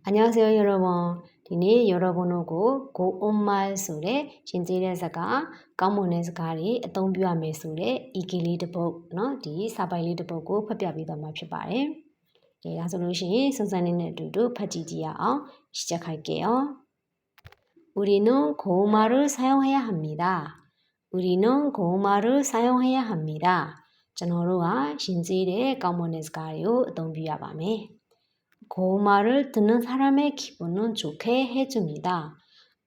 안녕하세요 여러분. 디니 여러분하고 고온말 소래 신지의 자가 까모네 자가리 동비와메 소래 이길리 드복 디 사바일리 드복고 펴펴비도 마ဖြစ်ပါတယ်. 예,ဒါဆိုလို့ရှိရင်စုံစမ်းနေတဲ့အတူတူဖတ်ကြည့်ကြရအောင်시작할게요. 우리는 고운말을 사용해야 합니다. 우리는 고운말을 사용해야 합니다. ကျွန်တော်တို့ကရှင်ကျေးတဲ့ကောင်းမွန်တဲ့စကားတွေကိုအသုံးပြုရပါမယ်. 고운말을 듣는 사람의 기분은 좋게 해줍니다.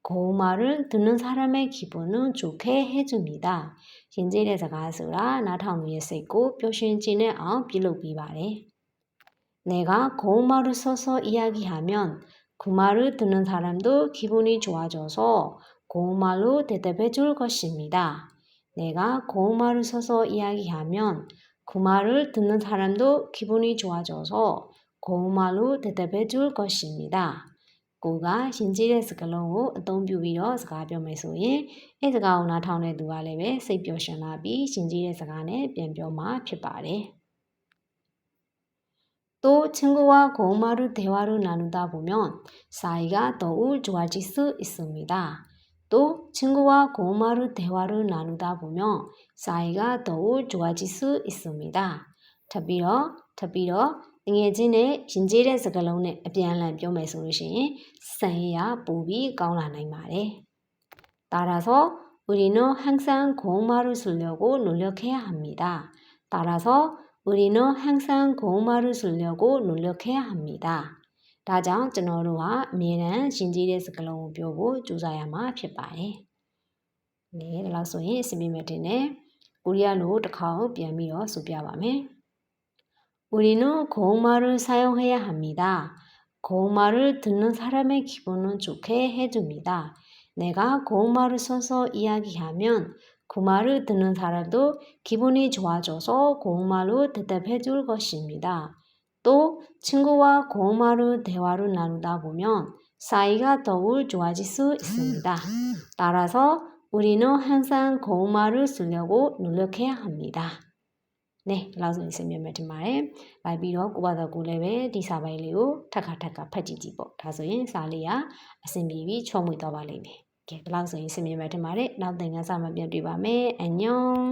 고운말을 듣는 사람의 기분은 좋게 해줍니다. 신지의 자가ဆိုတာနားထောင်သူရဲ့စိတ်ကိုပျော်ရွှင်ခြင်းနဲ့အောင်ပြုလုပ်ပေးပါတယ်. 내가 고운말을 써서 이야기하면 그 말을 듣는 사람도 기분이 좋아져서 고운말로 대답해 줄 것입니다. 내가 고운말을 써서 이야기하면 그 말을 듣는 사람도 기분이 좋아져서 고운말로 대답해 줄 것입니다. ကိုကရှင်ကျေးတဲ့စကားလုံးကိုအသုံးပြုပြီးတော့စကားပြောမယ်ဆိုရင်အဲ့စကားကိုနားထောင်တဲ့သူကလည်းပဲစိတ်ပျော်ရွှင်လာပြီးရှင်ကျေးတဲ့စကားနဲ့ပြန်ပြောမှာဖြစ်ပါတယ်. 또 친구와 고운말로 대화를 나누다 보면 사이가 더욱 좋아질 수 있습니다. 또 친구와 고운말로 대화를 나누다 보면 사이가 더욱 좋아질 수 있습니다. ထပ်ပြီးတော့ငွေချင်းနဲ့ရှင်ကျေးတဲ့စကားလုံးနဲ့အပြန်အလှန်ပြောမယ်ဆိုလို့ရှိရင်ဆန်ရည်ပိုပြီးကောင်းလာနိုင်ပါတယ်. 따라서 우리는 항상 고운말을 쓰려고 노력해야 합니다. 따라서 우리는 항상 고운말을 쓰려고 노력해야 합니다. ဒါကြောင့်ကျွန်တော်တို့ဟာအမြဲတမ်းရှင်ကျေးတဲ့စကားလုံးကိုပြောဖို့ကြိုးစားရမှာဖြစ်ပါတယ်. ဒီလောက်ဆိုရင်အဆင်ပြေမယ်တင်တယ်. ကိုရီးယားလိုတစ်ခေါက်ပြန်ပြီးတော့ဆိုပြပါမယ်. 우리는 고운말을 사용해야 합니다. 고운말을 듣는 사람의 기분은 좋게 해줍니다. 내가 고운말을 써서 이야기하면 그 말을 듣는 사람도 기분이 좋아져서 고운말로 대답해 줄 것입니다. 또 친구와 고운말로 대화를 나누다 보면 사이가 더욱 좋아질 수 있습니다. 따라서 우리는 항상 고운말을 쓰려고 노력해야 합니다. 네, ဒီလောက်ဆိုရင်ဆင်ပြေမယ်ထင်ပါတယ်။လိုက်ပြီးတော့ကိုပါတော့ကိုလည်းပဲဒီစာပိုင်းလေးကိုထပ်ခါဖတ်ကြည့်ကြည့်ပေါ့။ဒါဆိုရင်စာလေးကအဆင်ပြေပြီးချောမွေ့သွားပါလိမ့်မယ်။ကဲဒီလောက်ဆိုရင်ဆင်ပြေမယ်ထင်ပါတယ်။နောက်သင်ခန်းစာမှာပြန်တွေ့ပါမယ်။အန်ညွန်